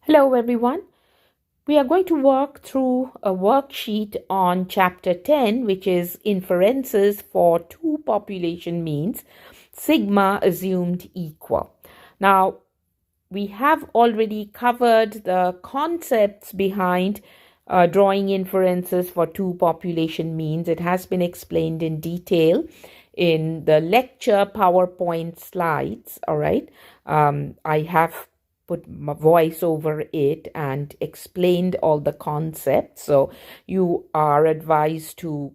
Hello everyone. We are going to work through a worksheet on chapter 10, which is inferences for two population means, sigma assumed equal. Now, we have already covered the concepts behind drawing inferences for two population means. It has been explained in detail in the lecture PowerPoint slides. All right. I have put my voice over it and explained all the concepts. So you are advised to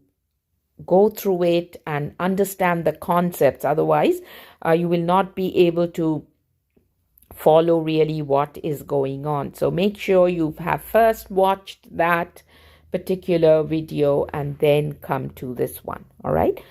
go through it and understand the concepts. Otherwise, you will not be able to follow really what is going on. So make sure you have first watched that particular video and then come to this one. All right.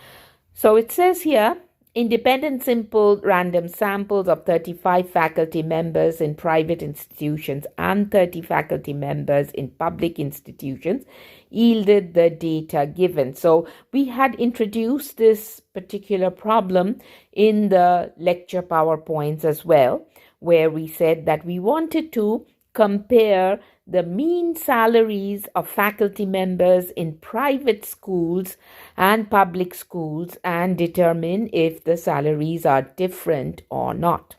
So it says here, independent simple random samples of 35 faculty members in private institutions and 30 faculty members in public institutions yielded the data given. So we had introduced this particular problem in the lecture PowerPoints as well, where we said that we wanted to compare the mean salaries of faculty members in private schools and public schools and determine if the salaries are different or not.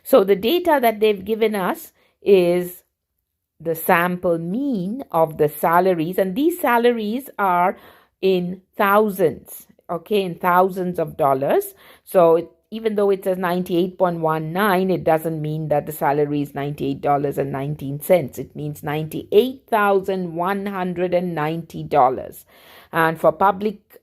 So the data that they've given us is the sample mean of the salaries, and these salaries are in thousands, okay, in thousands of dollars. So even though it says 98.19, it doesn't mean that the salary is $98.19. It means $98,190. And for public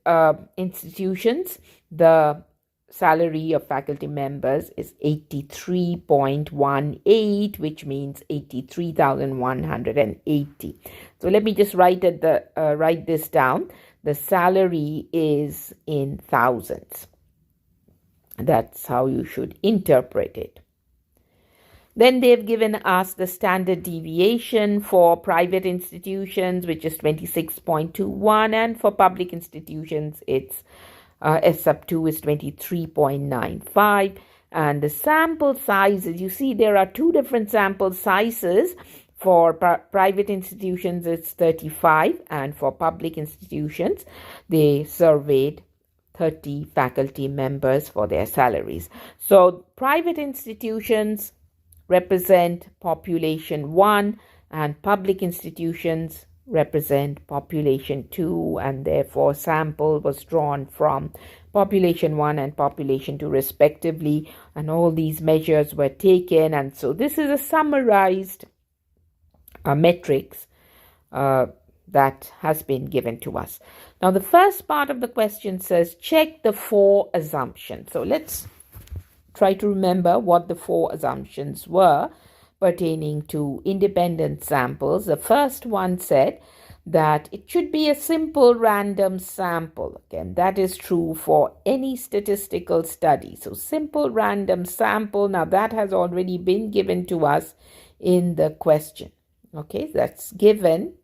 institutions, the salary of faculty members is 83.18, which means 83,180. So let me just write this down. The salary is in thousands. That's how you should interpret it. Then they've given us the standard deviation for private institutions, which is 26.21, and for public institutions, it's S sub 2 is 23.95. And the sample sizes, you see there are two different sample sizes. For private institutions, it's 35, and for public institutions, they surveyed 30 faculty members for their salaries. So private institutions represent population 1 and public institutions represent population 2, and therefore sample was drawn from population 1 and population 2 respectively, and all these measures were taken. And so this is a summarized metrics that has been given to us. Now, the first part of the question says, check the 4 assumptions. So let's try to remember what the 4 assumptions were pertaining to independent samples. The first one said that it should be a simple random sample. Again, that is true for any statistical study. So simple random sample, now that has already been given to us in the question. Okay, that's given.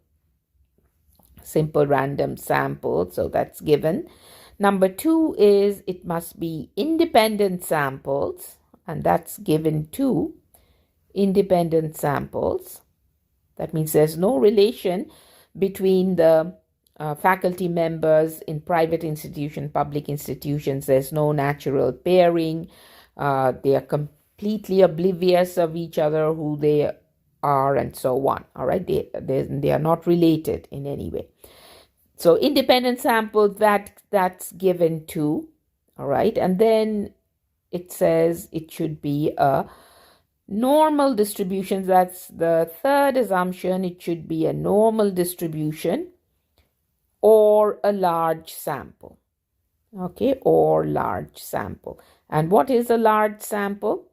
Simple random sample, so that's given. Number 2 is it must be independent samples, and that's given too. Independent samples. That means there's no relation between the faculty members in private institutions, public institutions. There's no natural pairing. They are completely oblivious of each other, who they are, and so on. All right, they are not related in any way. So independent samples, that's given too. All right, and then it says it should be a normal distribution. That's the third assumption. It should be a normal distribution or a large sample. Okay, or large sample. And what is a large sample?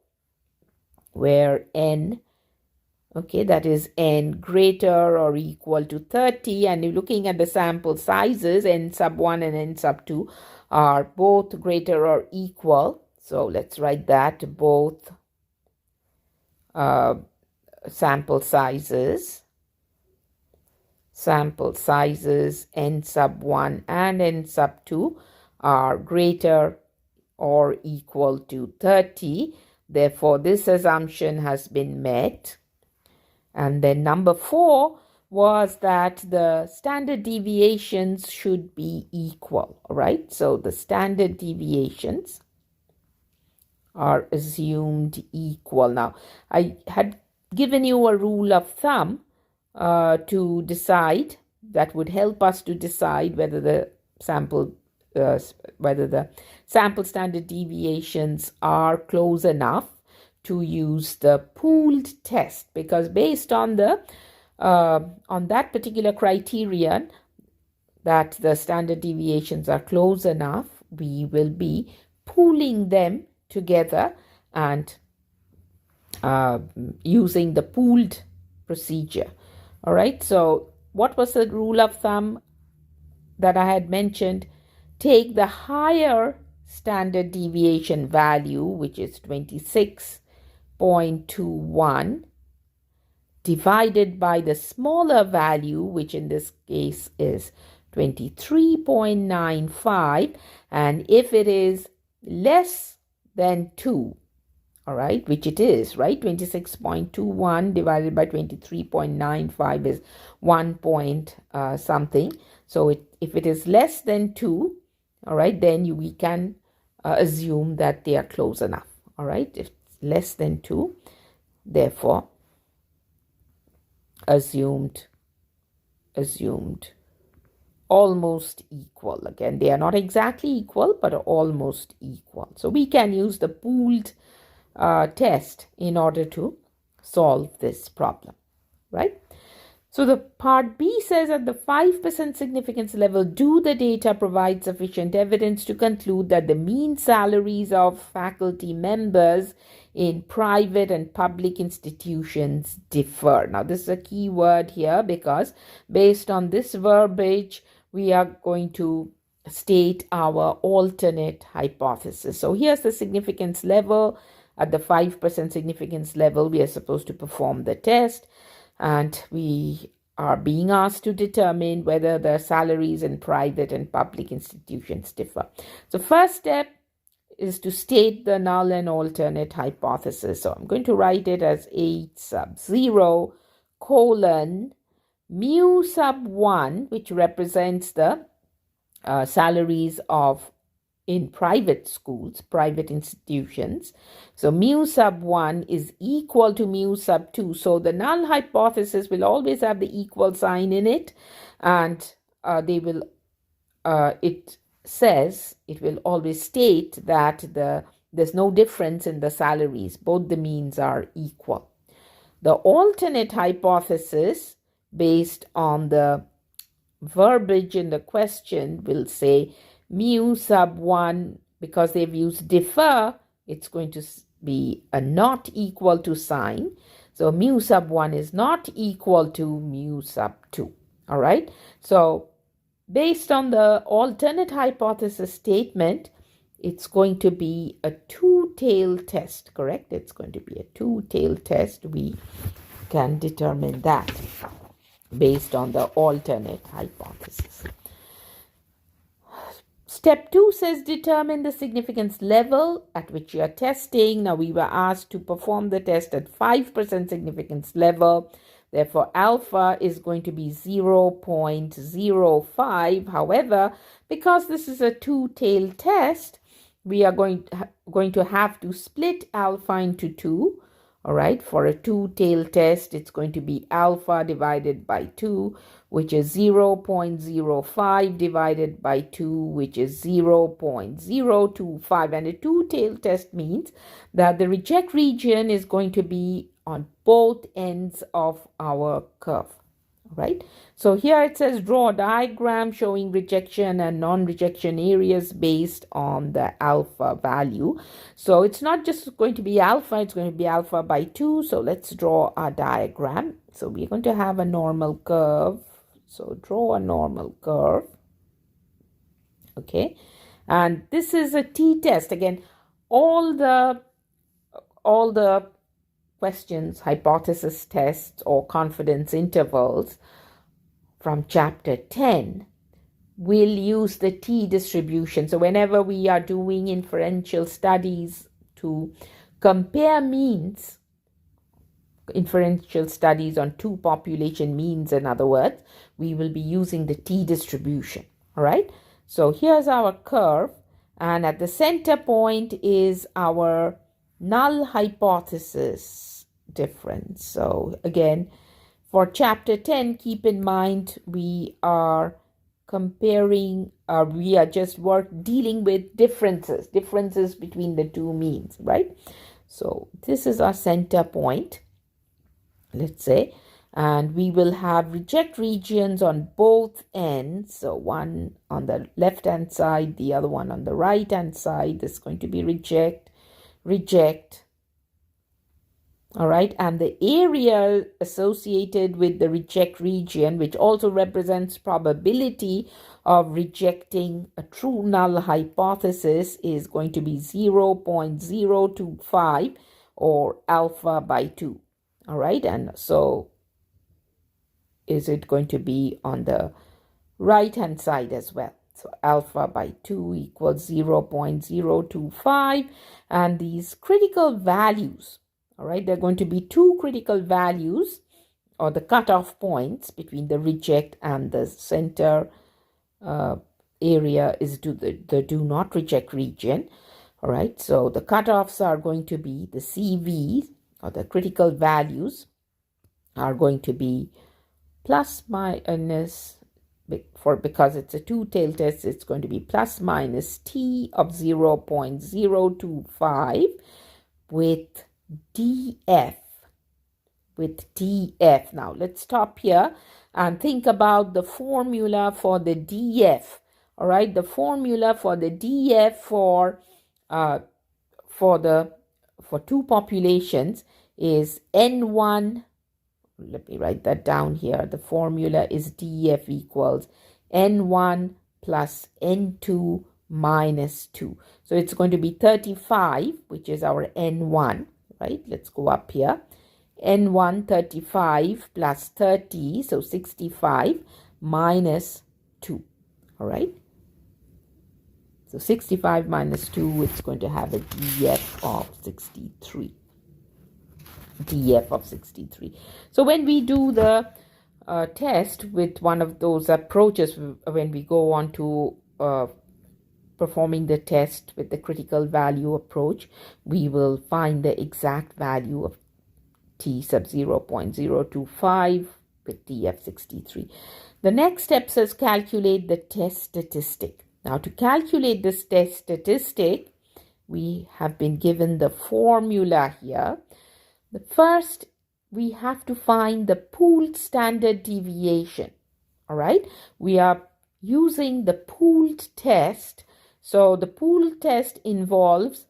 Where n, okay, that is n greater or equal to 30, and you're looking at the sample sizes, n sub 1 and n sub 2 are both greater or equal. So let's write that, both sample sizes n sub 1 and n sub 2 are greater or equal to 30. Therefore, this assumption has been met. And then number 4 was that the standard deviations should be equal, all right? So the standard deviations are assumed equal. Now, I had given you a rule of thumb to decide, that would help us to decide whether the sample standard deviations are close enough to use the pooled test, because based on the on that particular criterion, that the standard deviations are close enough, we will be pooling them together and using the pooled procedure. All right, so what was the rule of thumb that I had mentioned? Take the higher standard deviation value, which is 26.21, divided by the smaller value, which in this case is 23.95, and if it is less than 2, all right, which it is, right? 26.21 divided by 23.95 is 1 point something. So if it is less than 2, all right, then we can assume that they are close enough, all right? If it's less than 2, therefore assumed almost equal. Again, they are not exactly equal, but almost equal. So we can use the pooled test in order to solve this problem, right? So the part B says at the 5% significance level, do the data provide sufficient evidence to conclude that the mean salaries of faculty members in private and public institutions differ? Now, this is a key word here, because based on this verbiage, we are going to state our alternate hypothesis. So here's the significance level. At the 5% significance level, we are supposed to perform the test, and we are being asked to determine whether the salaries in private and public institutions differ. So first step is to state the null and alternate hypothesis. So I'm going to write it as H sub 0 colon mu sub 1, which represents the salaries of in private schools, private institutions. So mu sub 1 is equal to mu sub 2. So the null hypothesis will always have the equal sign in it, and it will always state that there's no difference in the salaries. Both the means are equal. The alternate hypothesis, based on the verbiage in the question, will say mu sub 1, because they've used differ, it's going to be a not equal to sign. So mu sub 1 is not equal to mu sub 2. All right. So based on the alternate hypothesis statement, it's going to be a two-tailed test, correct? It's going to be a two-tailed test. We can determine that based on the alternate hypothesis. Step 2 says determine the significance level at which you are testing. Now, we were asked to perform the test at 5% significance level. Therefore, alpha is going to be 0.05. However, because this is a two-tailed test, we are going to have to split alpha into 2. All right, for a two-tailed test, it's going to be alpha divided by 2, which is 0.05 divided by 2, which is 0.025. And a two-tailed test means that the reject region is going to be on both ends of our curve. Right? So here it says draw a diagram showing rejection and non-rejection areas based on the alpha value. So it's not just going to be alpha, it's going to be alpha by 2. So let's draw a diagram. So we're going to have a normal curve. So draw a normal curve. Okay. And this is a t-test. Again, all the questions, hypothesis tests, or confidence intervals from chapter 10 will use the t-distribution. So whenever we are doing inferential studies to compare means, inferential studies on two population means, in other words, we will be using the t-distribution. All right. So here's our curve, and at the center point is our null hypothesis difference. So again, for chapter 10, keep in mind we are comparing, we are just dealing with differences between the two means, right? So this is our center point, let's say, and we will have reject regions on both ends. So one on the left hand side, the other one on the right hand side. This is going to be reject, reject. All right, and the area associated with the reject region, which also represents probability of rejecting a true null hypothesis, is going to be 0.025 or alpha by 2. All right, and so is it going to be on the right hand side as well? So alpha by 2 equals 0.025, and these critical values, all right, there are going to be two critical values, or the cutoff points between the reject and the center area is the do not reject region. All right, so the cutoffs are going to be the CV, or the critical values are going to be plus minus, because it's a two-tailed test, it's going to be plus minus t of 0.025 with df. Now let's stop here and think about the formula for the df. All right, the formula for the df for two populations is n1. Let me write that down here. The formula is df equals n1 plus n2 minus 2. So it's going to be 35, which is our n1, right? Let's go up here. n1 35 plus 30, so 65 minus 2. All right. So 65 minus 2, it's going to have a df of 63. df of 63. So when we do the test with one of those approaches, when we go on to performing the test with the critical value approach, we will find the exact value of t sub 0.025 with df 63. The next step says calculate the test statistic. Now to calculate this test statistic, we have been given the formula here. The first, we have to find the pooled standard deviation. All right, we are using the pooled test. So the pooled test involves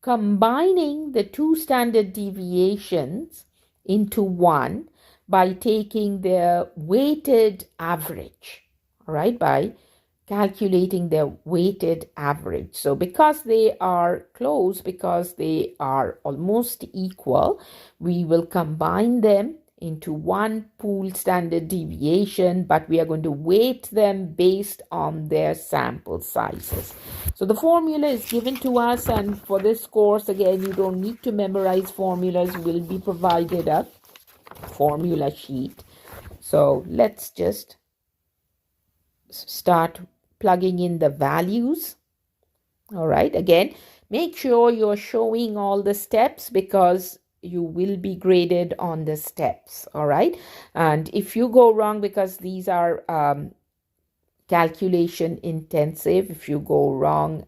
combining the two standard deviations into one by taking their weighted average. All right, by calculating their weighted average. So because they are close, because they are almost equal, we will combine them into one pooled standard deviation, but we are going to weight them based on their sample sizes. So the formula is given to us, and for this course, again, you don't need to memorize formulas. Will be provided a formula sheet. So let's just start plugging in the values. All right, again, make sure you're showing all the steps because you will be graded on the steps. All right, and if you go wrong, because these are calculation intensive, if you go wrong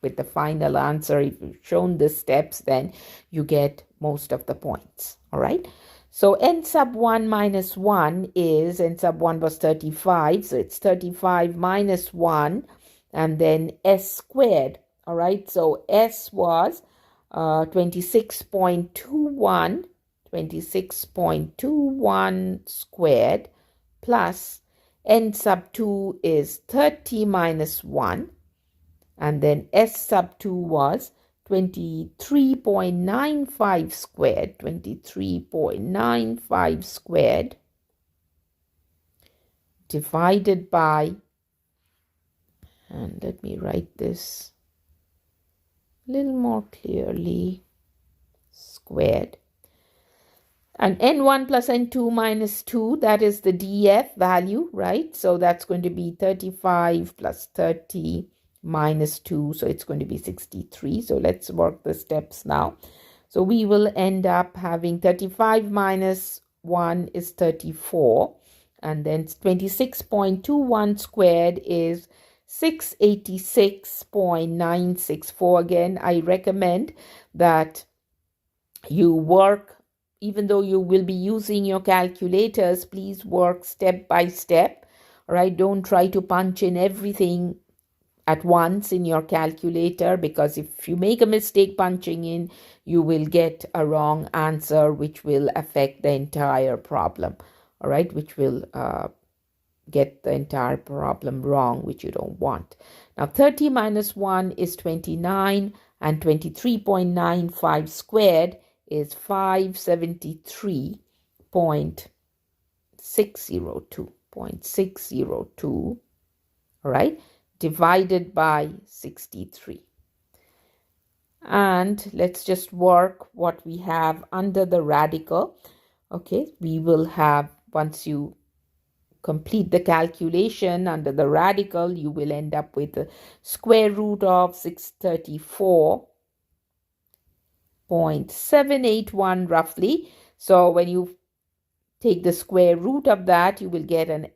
with the final answer, if you've shown the steps, then you get most of the points. All right, so n sub 1 minus 1 is, n sub 1 was 35, so it's 35 minus 1, and then s squared. All right, so s was 26.21 squared plus n sub 2 is 30 minus 1, and then s sub 2 was 23.95 squared, 23.95 squared divided by, and let me write this a little more clearly, squared. And n1 plus n2 minus 2, that is the df value, right? So that's going to be 35 plus 30 minus 2. So it's going to be 63. So let's work the steps now. So we will end up having 35 minus 1 is 34. And then 26.21 squared is 686.964. Again, I recommend that you work, even though you will be using your calculators, please work step by step. All right, don't try to punch in everything at once in your calculator, because if you make a mistake punching in, you will get a wrong answer, which will affect the entire problem. All right, which will get the entire problem wrong, which you don't want. Now 30 minus 1 is 29, and 23.95 squared is 573.602, all right, divided by 63. And let's just work what we have under the radical. Okay, we will have, once you complete the calculation under the radical, you will end up with the square root of 634.781 roughly. So when you take the square root of that, you will get an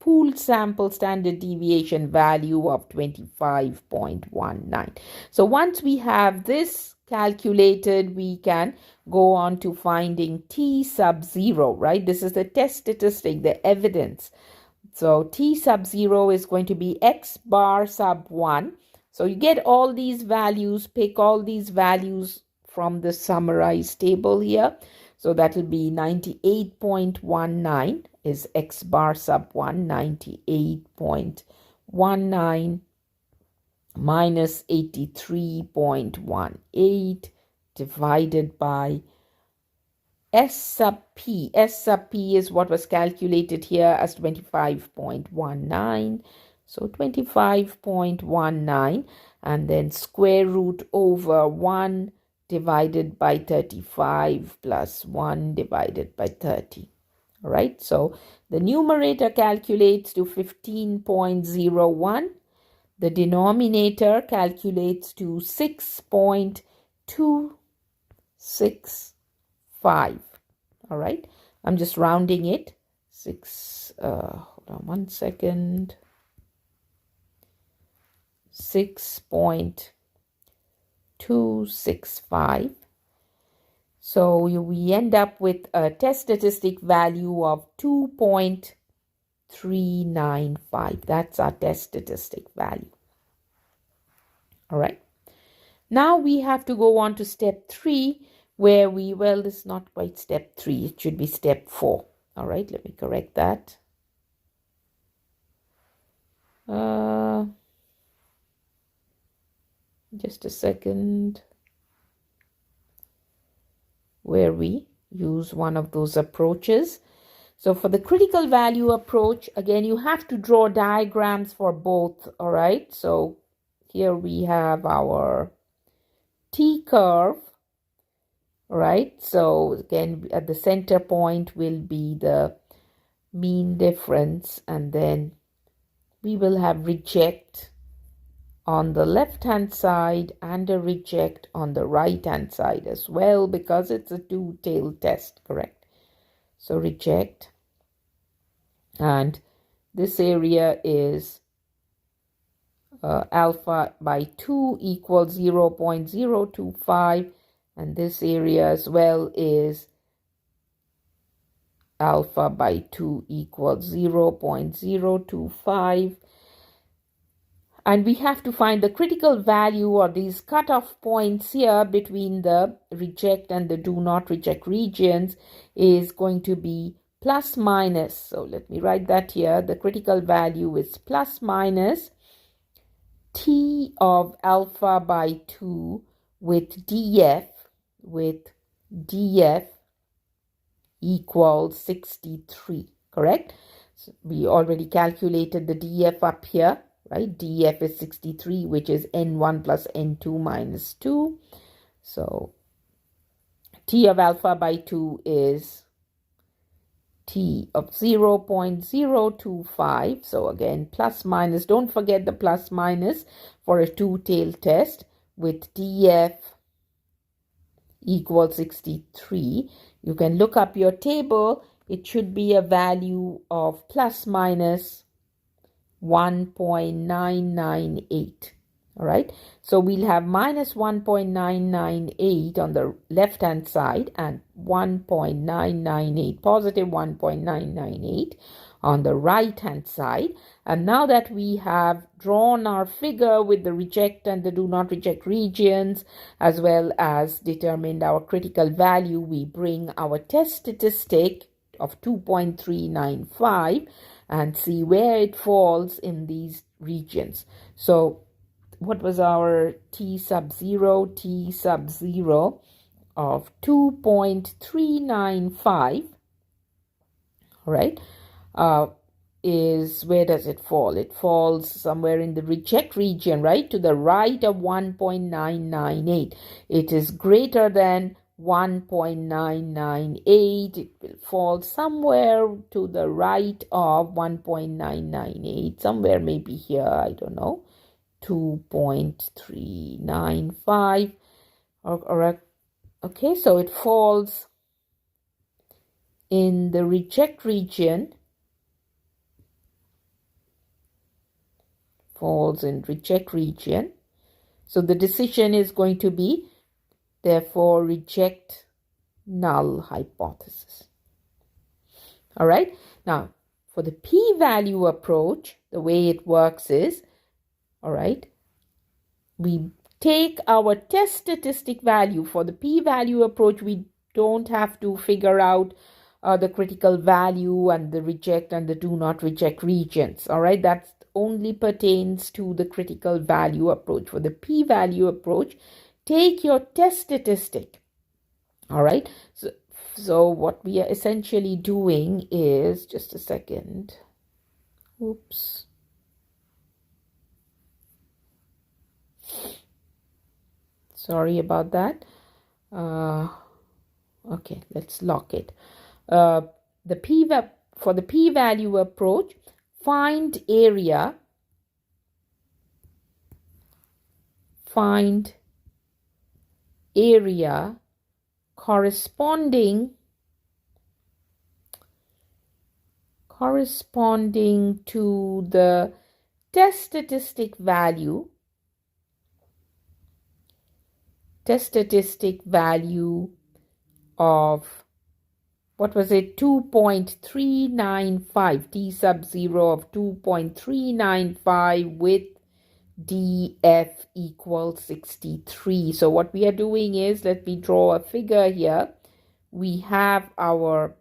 pooled sample standard deviation value of 25.19. So once we have this calculated, we can go on to finding t sub 0, right? This is the test statistic, the evidence. So t sub 0 is going to be x bar sub 1. So you get all these values, pick all these values from the summarized table here. So that will be 98.19 is x bar sub 1, 98.19 minus 83.18 divided by S sub P. S sub P is what was calculated here as 25.19. So 25.19, and then square root over 1 divided by 35 plus 1 divided by 30. All right, so the numerator calculates to 15.01. The denominator calculates to 6.265. All right, I'm just rounding it. Hold on one second. 6.265. So we end up with a test statistic value of 2.395. That's our test statistic value. All right. Now we have to go on to step 3, where this is not quite step 3. It should be step 4. All right, let me correct that. Just a second. Where we use one of those approaches. So for the critical value approach, again, you have to draw diagrams for both. All right, so here we have our T curve. All right, so again, at the center point will be the mean difference, and then we will have reject on the left hand side and a reject on the right hand side as well, because it's a two-tailed test, correct? So reject, and this area is alpha by 2 equals 0.025, and this area as well is alpha by 2 equals 0.025. And we have to find the critical value, or these cutoff points here between the reject and the do not reject regions, is going to be plus minus. So let me write that here. The critical value is plus minus t of alpha by 2 with df equals 63, correct? So we already calculated the df up here, right? df is 63, which is n1 plus n2 minus 2. So T of alpha by 2 is T of 0.025. So again, plus minus, don't forget the plus minus for a two-tailed test with DF equals 63. You can look up your table. It should be a value of plus minus 1.998. All right, so we'll have minus 1.998 on the left hand side and 1.998, positive 1.998 on the right hand side. And now that we have drawn our figure with the reject and the do not reject regions, as well as determined our critical value, we bring our test statistic of 2.395 and see where it falls in these regions. So what was our T sub 0? T sub 0 of 2.395, right, is, where does it fall? It falls somewhere in the reject region, right, to the right of 1.998. It is greater than 1.998. It will fall somewhere to the right of 1.998, somewhere maybe here, I don't know, 2.395 or okay, so it falls in the reject region, so the decision is going to be therefore reject null hypothesis. All right, now for the p-value approach, the way it works is, all right, we take our test statistic value. For the p-value approach, we don't have to figure out the critical value and the reject and the do not reject regions. All right, that only pertains to the critical value approach. For the p-value approach, take your test statistic. All right, so what we are essentially doing is, just a second, oops. Sorry about that. Okay, let's lock it. For the p-value approach, find area corresponding to the test statistic value of, what was it, 2.395, T sub 0 of 2.395 with DF equals 63. So what we are doing is, let me draw a figure here. We have our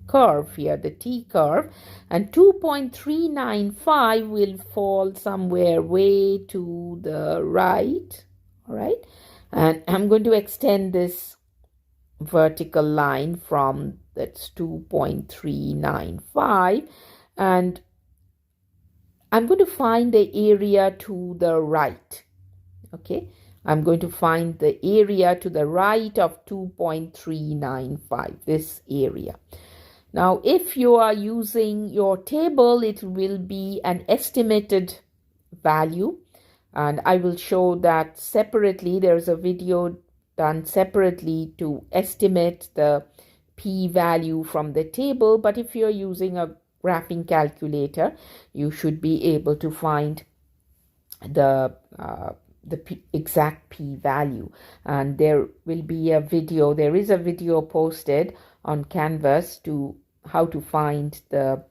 curve here, the T curve, and 2.395 will fall somewhere way to the right. All right, and I'm going to extend this vertical line from, that's 2.395, and I'm going to find the area to the right. Okay, I'm going to find the area to the right of 2.395, this area. Now, if you are using your table, it will be an estimated value, and I will show that separately. There's a video done separately to estimate the p-value from the table, but if you're using a graphing calculator, you should be able to find the exact p-value. And there will be a video, there is a video posted on Canvas to how to find the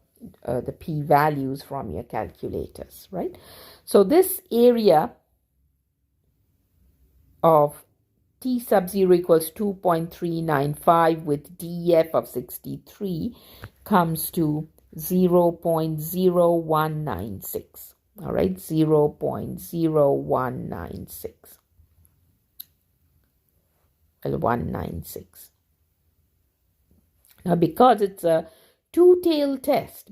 p-values from your calculators, right? So this area of T sub 0 equals 2.395 with DF of 63 comes to 0.0196. All right, 0.0196. 196. Now, because it's a two-tailed test,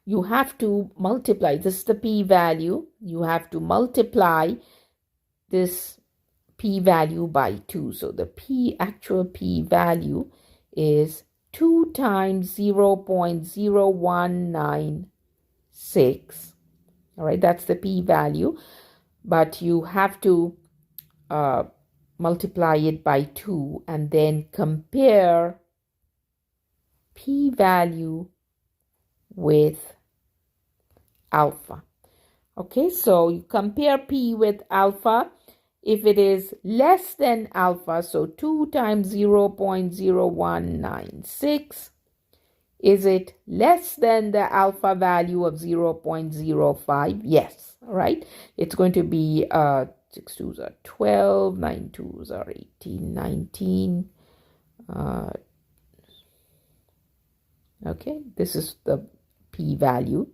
you have to multiply. This is the p-value. You have to multiply this p-value by 2. So the actual p-value is 2 times 0.0196. All right, that's the p-value, but you have to multiply it by 2 and then compare p-value with alpha. Okay, so you compare p with alpha. If it is less than alpha, so 2 times 0.0196, is it less than the alpha value of 0.05? Yes, right? It's going to be 6 2s are 12, 9 2s are 18, 19. Okay, this is the p-value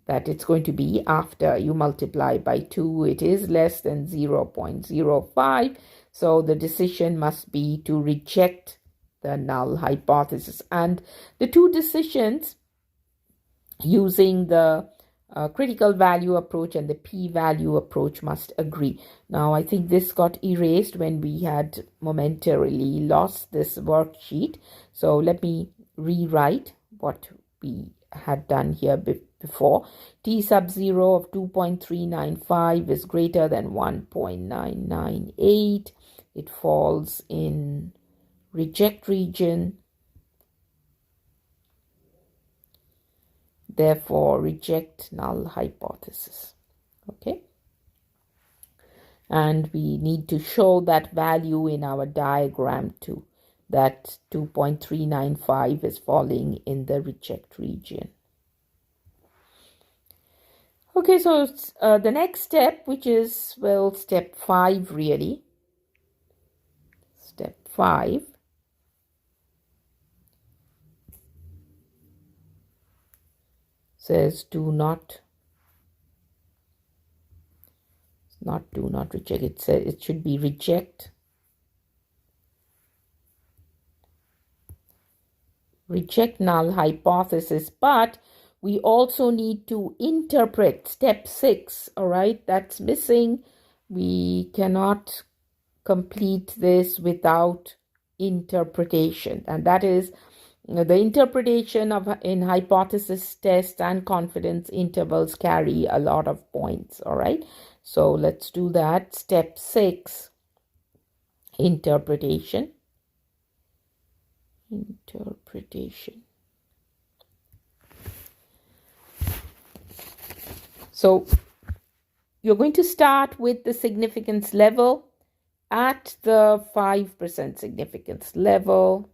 that it's going to be after you multiply by 2. It is less than 0.05. So the decision must be to reject the null hypothesis. And the two decisions using the critical value approach and the p-value approach must agree. Now, I think this got erased when we had momentarily lost this worksheet. So let me rewrite what we had done here before. T sub 0 of 2.395 is greater than 1.998. It falls in reject region. Therefore, reject null hypothesis. Okay. And we need to show that value in our diagram too, that 2.395 is falling in the reject region. Okay, so the next step, which is, well, step 5 really. Step 5 says do not reject. It says it should be reject null hypothesis, but we also need to interpret step 6. All right, that's missing. We cannot complete this without interpretation, and that is the interpretation of in hypothesis tests and confidence intervals carry a lot of points. All right, so let's do that. Step 6, interpretation. So you're going to start with the significance level at the 5% significance level.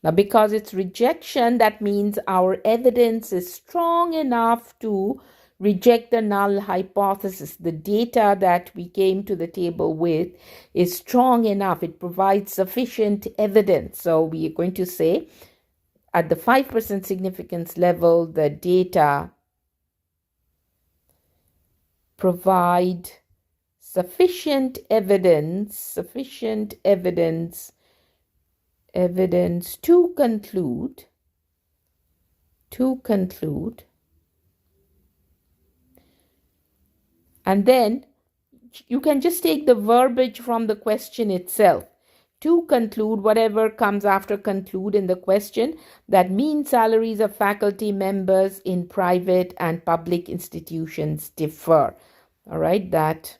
Now, because it's rejection, that means our evidence is strong enough to reject the null hypothesis. The data that we came to the table with is strong enough. It provides sufficient evidence. So we are going to say at the 5% significance level, the data provide sufficient evidence to conclude and then you can just take the verbiage from the question itself. To conclude, whatever comes after conclude in the question, that mean salaries of faculty members in private and public institutions differ. All right, that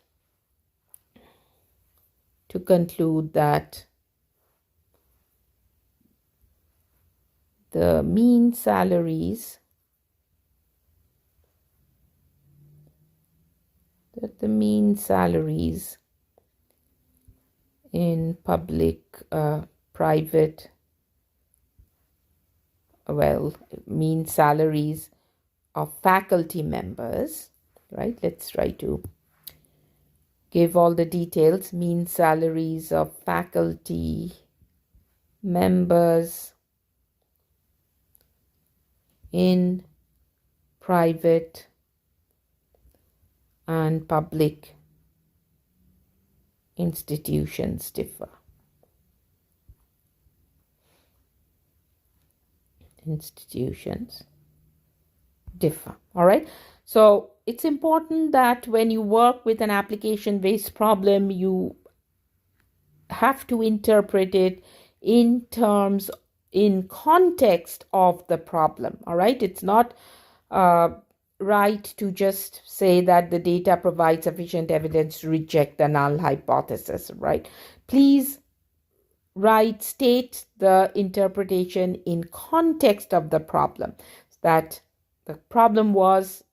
to conclude that the mean salaries in public, private, mean salaries of faculty members, right? Let's try to give all the details. Mean salaries of faculty members in private and public institutions differ. differ. All right. So it's important that when you work with an application-based problem, you have to interpret it in terms, in context of the problem. All right. It's not uh, right to just say that the data provides sufficient evidence to reject the null hypothesis. Right. Please state the interpretation in context of the problem. That the problem was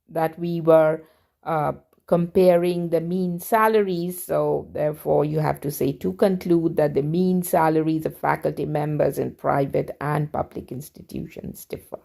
that we were uh, comparing the mean salaries. So therefore you have to say, to conclude that the mean salaries of faculty members in private and public institutions differ.